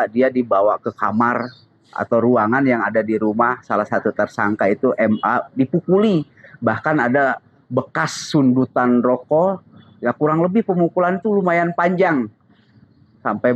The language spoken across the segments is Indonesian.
ternyata dia dibawa ke kamar atau ruangan yang ada di rumah salah satu tersangka itu MA, dipukuli, bahkan ada bekas sundutan rokok, ya kurang lebih pemukulan itu lumayan panjang sampai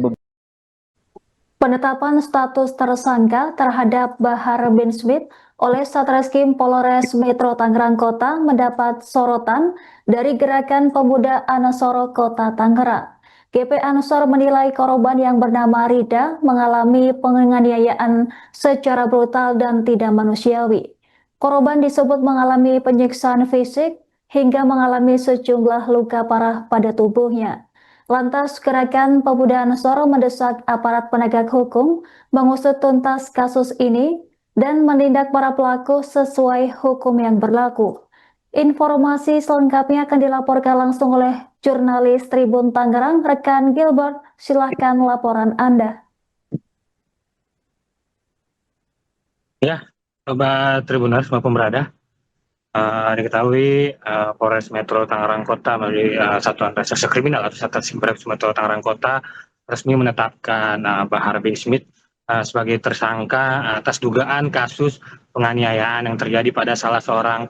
Penetapan status tersangka terhadap Bahar bin Smith oleh Satreskrim Polres Metro Tangerang Kota mendapat sorotan dari Gerakan Pemuda Anasoro Kota Tangerang. GP Ansor menilai korban yang bernama Rida mengalami penganiayaan secara brutal dan tidak manusiawi. Korban disebut mengalami penyiksaan fisik hingga mengalami sejumlah luka parah pada tubuhnya. Lantas, Gerakan Pemuda Ansor mendesak aparat penegak hukum mengusut tuntas kasus ini dan menindak para pelaku sesuai hukum yang berlaku. Informasi selengkapnya akan dilaporkan langsung oleh jurnalis Tribun Tangerang, rekan Gilbert. Silahkan laporan Anda. Ya, Sobat Tribuners maupun berada. Diketahui Polres Metro Tangerang Kota melalui Satuan Reserse Kriminal atau Satreskrim Polres Metro Tangerang Kota resmi menetapkan Bahar bin Smith sebagai tersangka atas dugaan kasus penganiayaan yang terjadi pada salah seorang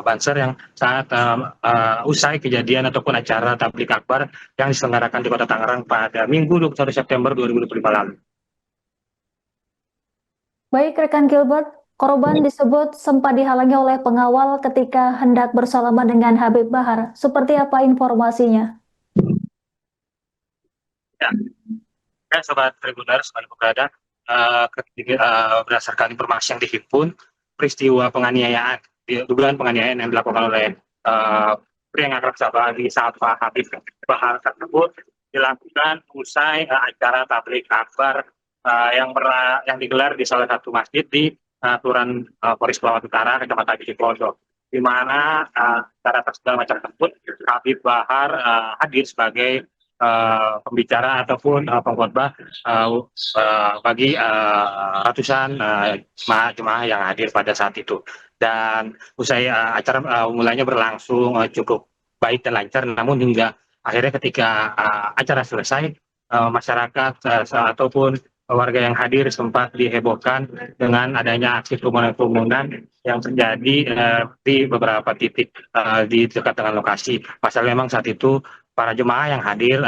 banser yang saat usai kejadian ataupun acara tablik akbar yang diselenggarakan di Kota Tangerang pada Minggu 21 September 2025 lalu. Baik, rekan Gilbert, korban disebut sempat dihalangi oleh pengawal ketika hendak bersalaman dengan Habib Bahar. Seperti apa informasinya? Ya, Sobat Tribuners, semuanya berada, berdasarkan informasi yang dihimpun, peristiwa penganiayaan, dugaan penganiayaan yang dilakukan oleh pria yang akrab sapa di Sapa Habib Bahar tersebut dilakukan usai acara tablik akbar yang digelar di salah satu masjid di Kelurahan Polres Pelawat Utara, Kecamatan Cipondo, di mana acara segala macam tersebut Habib Bahar hadir sebagai pembicara ataupun pengkhotbah bagi ratusan jemaah yang hadir pada saat itu. Dan usai acara mulanya berlangsung cukup baik dan lancar, namun hingga akhirnya ketika acara selesai, masyarakat ataupun warga yang hadir sempat dihebohkan dengan adanya aksi kerumunan yang terjadi di beberapa titik di dekat dengan lokasi. Pasalnya memang saat itu para jemaah yang hadir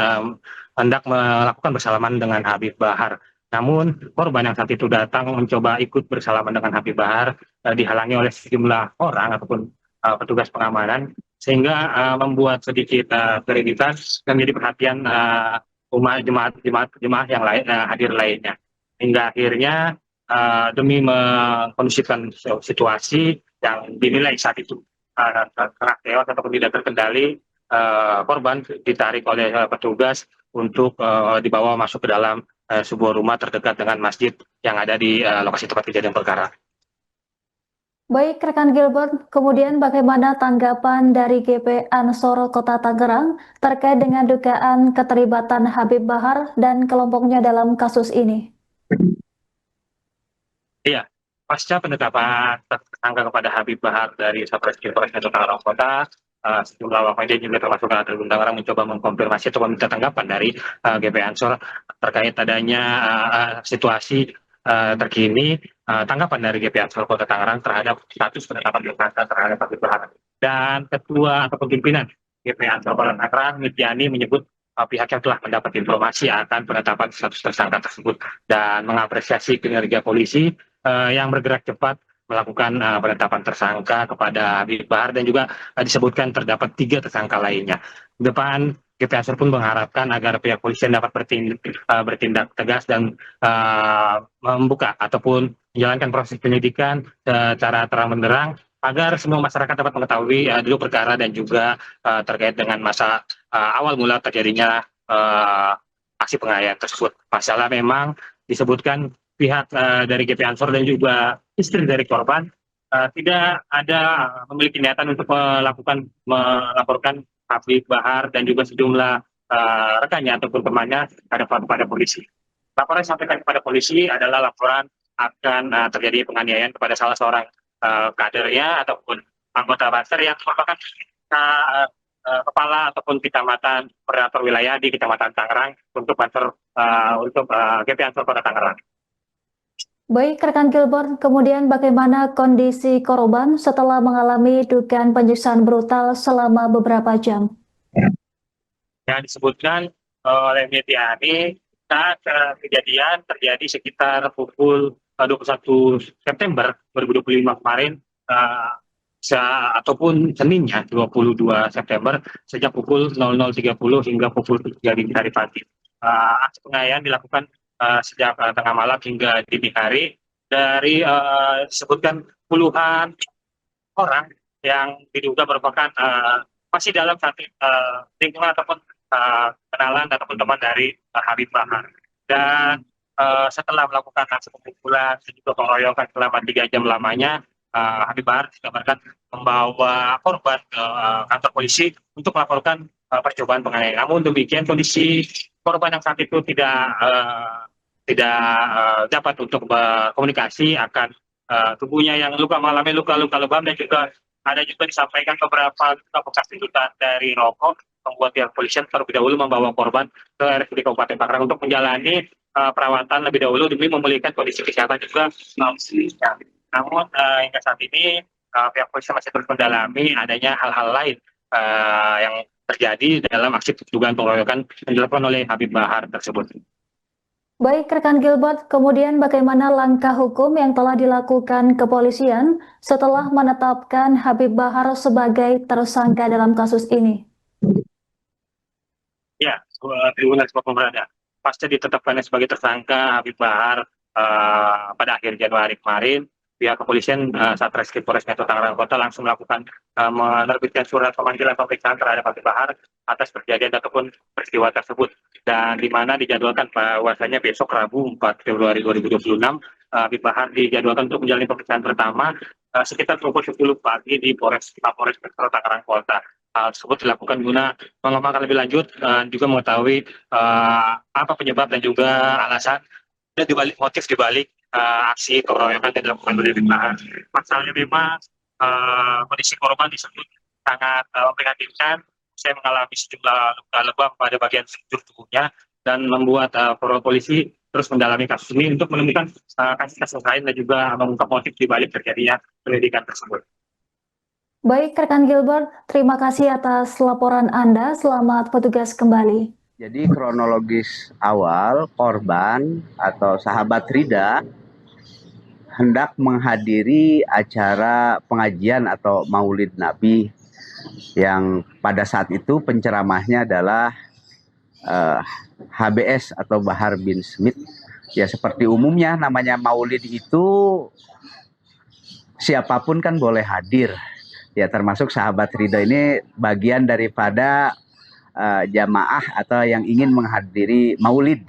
hendak melakukan bersalaman dengan Habib Bahar. Namun korban yang saat itu datang mencoba ikut bersalaman dengan Habib Bahar dihalangi oleh sejumlah orang ataupun petugas pengamanan, sehingga membuat sedikit keributan dan menjadi perhatian umat jemaah yang lain hadir lainnya. Hingga akhirnya demi mengkondusifkan situasi yang dinilai saat itu tengah chaos ataupun tidak terkendali, korban ditarik oleh petugas untuk dibawa masuk ke dalam sebuah rumah terdekat dengan masjid yang ada di lokasi tempat kejadian perkara. Baik, rekan Gilbert, kemudian bagaimana tanggapan dari GP Ansor Kota Tangerang terkait dengan dugaan keterlibatan Habib Bahar dan kelompoknya dalam kasus ini? Iya, pasca penetapan tersangka kepada Habib Bahar dari Satreskrim Polres Metro Tangerang Kota, sejumlah awak media juga termasuk Tribun Tangerang mencoba mengkonfirmasi atau meminta tanggapan dari GP Ansor terkait adanya situasi terkini, tanggapan dari GP Ansor Kota Tangerang terhadap status penetapan tersangka terhadap Habib Bahar. Dan Ketua atau Pimpinan GP Ansor Kota Tangerang, Mityani, menyebut pihak yang telah mendapat informasi akan penetapan status tersangka tersebut dan mengapresiasi kinerja polisi yang bergerak cepat melakukan penetapan tersangka kepada Habib Bahar, dan juga disebutkan terdapat 3 tersangka lainnya. Di depan, GP Ansor pun mengharapkan agar pihak polisian dapat bertindak tegas dan membuka ataupun menjalankan proses penyidikan secara terang benderang agar semua masyarakat dapat mengetahui duduk perkara dan juga terkait dengan masa awal mula terjadinya aksi penganiayaan tersebut. Pasalnya memang disebutkan pihak dari GP Ansor dan juga istri dari korban tidak ada memiliki niatan untuk melaporkan Habib Bahar dan juga sejumlah rekannya ataupun temannya kepada polisi. Laporan yang disampaikan kepada polisi adalah laporan akan terjadi penganiayaan kepada salah seorang kadernya ataupun anggota Banser yang merupakan kepala ataupun kecamatan koordinator wilayah di Kecamatan Tangerang untuk Banser untuk GP Ansor Kota Tangerang. Baik, rekan Gilbert, kemudian bagaimana kondisi korban setelah mengalami dugaan penyiksaan brutal selama beberapa jam? Yang disebutkan oleh media ini, saat kejadian terjadi sekitar pukul 21 September 2025 kemarin, ataupun Seninnya 22 September sejak pukul 00.30 hingga pukul 3 dini hari pagi. Aksi penganiayaan dilakukan sejak tengah malam hingga dini hari. Dari disebutkan puluhan orang yang diduga merupakan masih dalam satu lingkungan ataupun kenalan ataupun teman dari Habib Bahar. Dan setelah melakukan aksi pembukulan dan juga pengeroyokan selama 3 jam lamanya, Habib Bahar dikabarkan membawa korban ke kantor polisi untuk melaporkan percobaan penganiayaan. Namun demikian kondisi korban yang saat itu tidak dapat untuk berkomunikasi akan tubuhnya yang mengalami luka-luka lebam, dan juga ada juga disampaikan beberapa bekas tuntutan dari rokok, membuat pihak polisian terlebih dahulu membawa korban ke RSUD Kabupaten Tangerang untuk menjalani perawatan lebih dahulu demi memulihkan kondisi kesehatan juga. Namun hingga saat ini pihak polisi masih terus mendalami adanya hal-hal lain yang terjadi dalam aksi dugaan pengeroyokan yang dilakukan oleh Habib Bahar tersebut. Baik, rekan Gilbert, kemudian bagaimana langkah hukum yang telah dilakukan kepolisian setelah menetapkan Habib Bahar sebagai tersangka dalam kasus ini? Ya, Tribunal Sepak Berada. Pasca ditetapkannya sebagai tersangka Habib Bahar pada akhir Januari kemarin, pihak kepolisian Satreskrim Polres Metro Tangerang Kota langsung melakukan menerbitkan surat pemanggilan pemeriksaan terhadap Habib Bahar atas kejadian ataupun peristiwa tersebut. Dan di mana dijadwalkan bahwasanya besok Rabu 4 Februari 2026 Habib Bahar dijadwalkan untuk menjalani pemeriksaan pertama sekitar pukul 10 pagi di Polres Metro Tangerang Kota. Hal tersebut dilakukan guna mengembangkan lebih lanjut dan juga mengetahui apa penyebab dan juga alasan dan motif dibalik aksi pengeroyokan yang dilakukan oleh Habib Bahar. Pasalnya memang kondisi korban disebut sangat memprihatinkan. Saya mengalami sejumlah luka lebam pada bagian sekujur tubuhnya dan membuat polisi terus mendalami kasus ini untuk menemukan kasus-kasus lain dan juga mengungkap motif dibalik terjadinya penyidikan tersebut. Baik, rekan Gilbert, terima kasih atas laporan Anda. Selamat bertugas kembali. Jadi kronologis awal, korban atau sahabat Rida hendak menghadiri acara pengajian atau Maulid Nabi yang pada saat itu penceramahnya adalah HBS atau Bahar bin Smith. Ya seperti umumnya namanya Maulid itu siapapun kan boleh hadir. Ya termasuk sahabat Rida ini bagian daripada jamaah atau yang ingin menghadiri Maulid.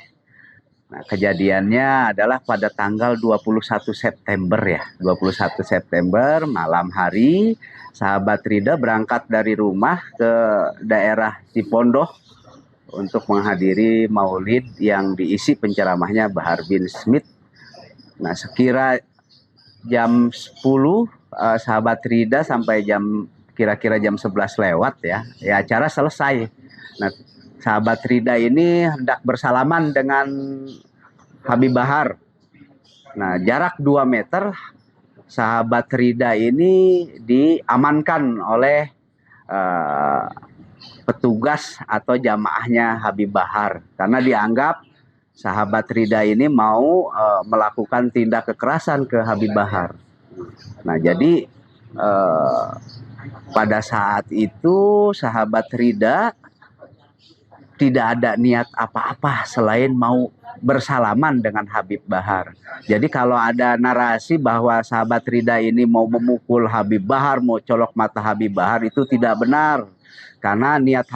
Nah, kejadiannya adalah pada tanggal 21 September ya. 21 September malam hari sahabat Rida berangkat dari rumah ke daerah Cipondoh untuk menghadiri Maulid yang diisi penceramahnya Bahar bin Smith. Nah, sekira jam 10 sahabat Rida sampai kira-kira jam 11 lewat ya acara selesai. Nah, sahabat Rida ini hendak bersalaman dengan Habib Bahar. Nah, jarak 2 meter sahabat Rida ini diamankan oleh petugas atau jamaahnya Habib Bahar karena dianggap sahabat Rida ini mau melakukan tindak kekerasan ke Habib Bahar. Nah, jadi pada saat itu sahabat Rida tidak ada niat apa-apa selain mau bersalaman dengan Habib Bahar. Jadi kalau ada narasi bahwa sahabat Rida ini mau memukul Habib Bahar, mau colok mata Habib Bahar, itu tidak benar. Karena niat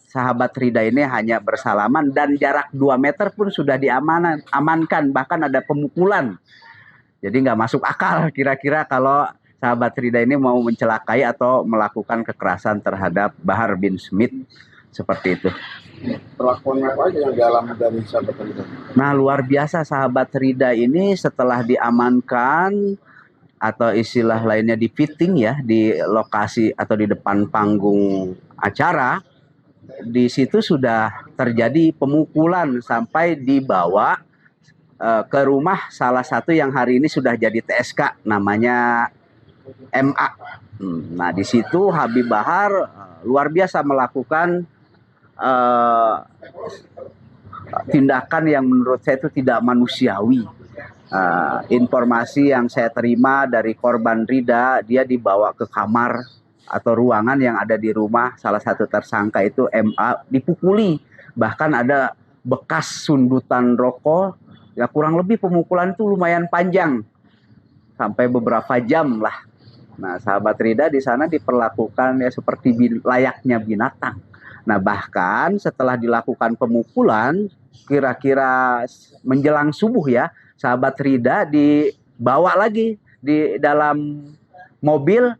sahabat Rida ini hanya bersalaman dan jarak 2 meter pun sudah diamankan, bahkan ada pemukulan. Jadi nggak masuk akal kira-kira kalau sahabat Rida ini mau mencelakai atau melakukan kekerasan terhadap Bahar bin Smith. Seperti itu. Perlakuan apa aja yang dialami dari sahabat Rida? Nah, luar biasa sahabat Rida ini setelah diamankan atau istilah lainnya di fitting ya di lokasi atau di depan panggung acara. di situ sudah terjadi pemukulan sampai dibawa ke rumah salah satu yang hari ini sudah jadi TSK, namanya MA. Nah, di situ Habib Bahar luar biasa melakukan tindakan yang menurut saya itu tidak manusiawi. Informasi yang saya terima dari korban Rida, dia dibawa ke kamar atau ruangan yang ada di rumah salah satu tersangka itu MA, dipukuli. Bahkan ada bekas sundutan rokok, ya kurang lebih pemukulan itu lumayan panjang, sampai beberapa jam lah. Nah, sahabat Rida di sana diperlakukan ya seperti layaknya binatang. Nah, bahkan setelah dilakukan pemukulan, kira-kira menjelang subuh ya, sahabat Rida dibawa lagi di dalam mobil.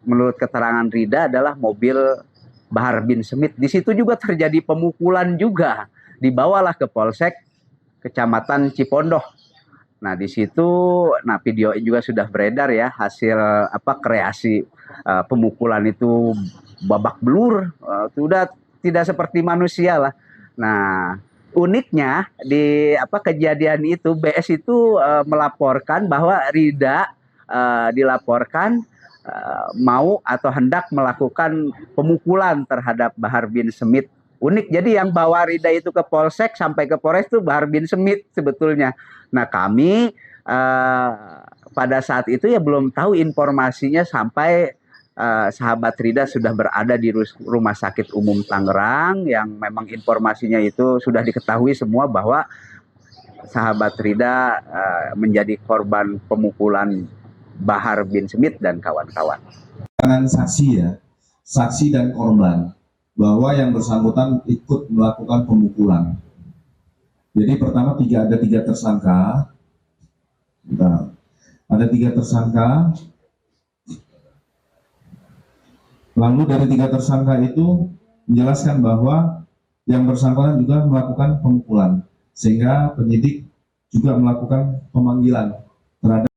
Menurut keterangan Rida adalah mobil Bahar bin Smith. Di situ juga terjadi pemukulan juga. Dibawalah ke Polsek Kecamatan Cipondoh. Nah, di situ video juga sudah beredar ya, hasil kreasi pemukulan itu babak belur, sudah tidak seperti manusia lah. Nah, uniknya di kejadian itu BS itu melaporkan bahwa Rida dilaporkan mau atau hendak melakukan pemukulan terhadap Bahar bin Smith. Unik, jadi yang bawa Rida itu ke Polsek sampai ke Polres itu Bahar bin Smith sebetulnya. Nah, kami pada saat itu ya belum tahu informasinya sampai sahabat Rida sudah berada di Rumah Sakit Umum Tangerang, yang memang informasinya itu sudah diketahui semua bahwa sahabat Rida menjadi korban pemukulan Bahar bin Smith dan kawan-kawan. Dengan saksi ya, saksi dan korban, bahwa yang bersangkutan ikut melakukan pemukulan. Jadi pertama ada tiga tersangka. Nah, ada tiga tersangka. Lalu dari tiga tersangka itu menjelaskan bahwa yang bersangkutan juga melakukan pemukulan, sehingga penyidik juga melakukan pemanggilan terhadap.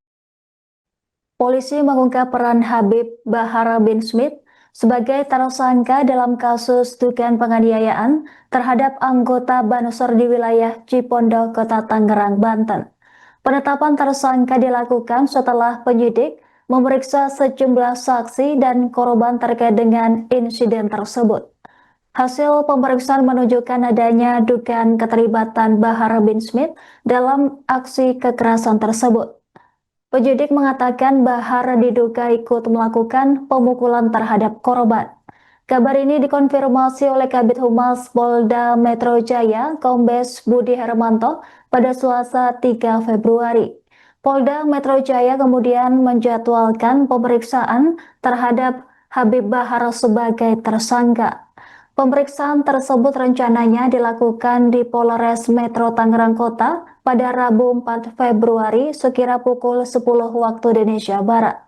Polisi mengungkap peran Habib Bahar bin Smith sebagai tersangka dalam kasus dugaan penganiayaan terhadap anggota Banser di wilayah Cipondoh, Kota Tangerang, Banten. Penetapan tersangka dilakukan setelah penyidik memeriksa sejumlah saksi dan korban terkait dengan insiden tersebut. Hasil pemeriksaan menunjukkan adanya dugaan keterlibatan Bahar bin Smith dalam aksi kekerasan tersebut. Penyidik mengatakan Bahar diduga ikut melakukan pemukulan terhadap korban. Kabar ini dikonfirmasi oleh Kabid Humas Polda Metro Jaya, Kombes Budi Hermanto, pada Selasa 3 Februari. Polda Metro Jaya kemudian menjadwalkan pemeriksaan terhadap Habib Bahar sebagai tersangka. Pemeriksaan tersebut rencananya dilakukan di Polres Metro Tangerang Kota pada Rabu 4 Februari sekira pukul 10 waktu Indonesia Barat.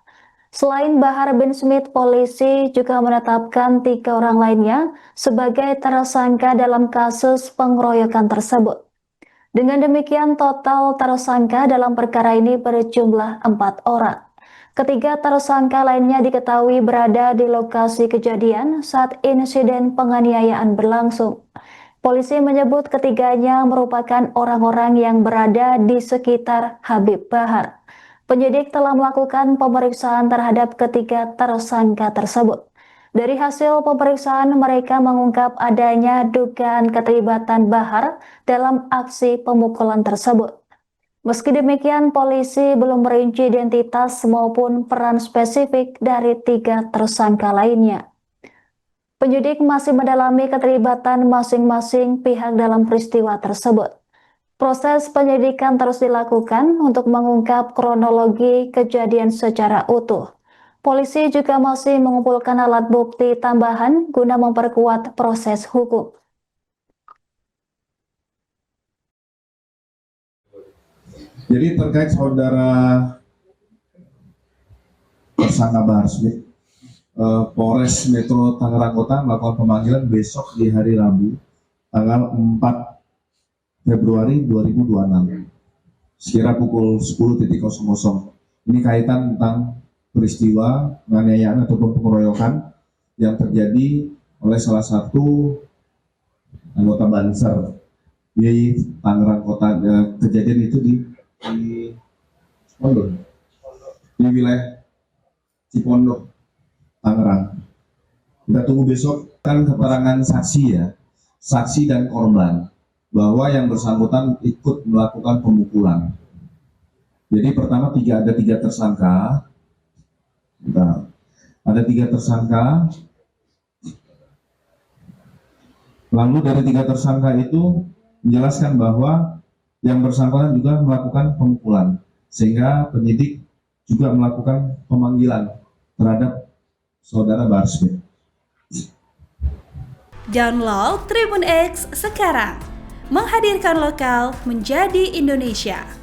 Selain Bahar bin Smith, polisi juga menetapkan 3 orang lainnya sebagai tersangka dalam kasus pengeroyokan tersebut. Dengan demikian, total tersangka dalam perkara ini berjumlah 4 orang. Ketiga tersangka lainnya diketahui berada di lokasi kejadian saat insiden penganiayaan berlangsung. Polisi menyebut ketiganya merupakan orang-orang yang berada di sekitar Habib Bahar. Penyidik telah melakukan pemeriksaan terhadap ketiga tersangka tersebut. Dari hasil pemeriksaan, mereka mengungkap adanya dugaan keterlibatan Bahar dalam aksi pemukulan tersebut. Meski demikian, polisi belum merinci identitas maupun peran spesifik dari 3 tersangka lainnya. Penyidik masih mendalami keterlibatan masing-masing pihak dalam peristiwa tersebut. Proses penyidikan terus dilakukan untuk mengungkap kronologi kejadian secara utuh. Polisi juga masih mengumpulkan alat bukti tambahan guna memperkuat proses hukum. Jadi terkait saudara tersangka Bahar Smith, Polres Metro Tangerang Kota melakukan pemanggilan besok di hari Rabu, tanggal 4 Februari 2026, sekira pukul 10.00. Ini kaitan tentang peristiwa penganiayaan ataupun pengeroyokan yang terjadi oleh salah satu anggota Banser di Tangerang Kota. Kejadian itu di Cipondoh, di wilayah Cipondoh, Tangerang. Kita tunggu besok kan keterangan saksi ya, saksi dan korban, bahwa yang bersangkutan ikut melakukan pemukulan. Jadi pertama ada tiga tersangka. Nah, ada tiga tersangka. Lalu dari tiga tersangka itu menjelaskan bahwa yang bersangkutan juga melakukan pemukulan, sehingga penyidik juga melakukan pemanggilan terhadap saudara Barsmith. Download Tribun X sekarang, menghadirkan lokal menjadi Indonesia.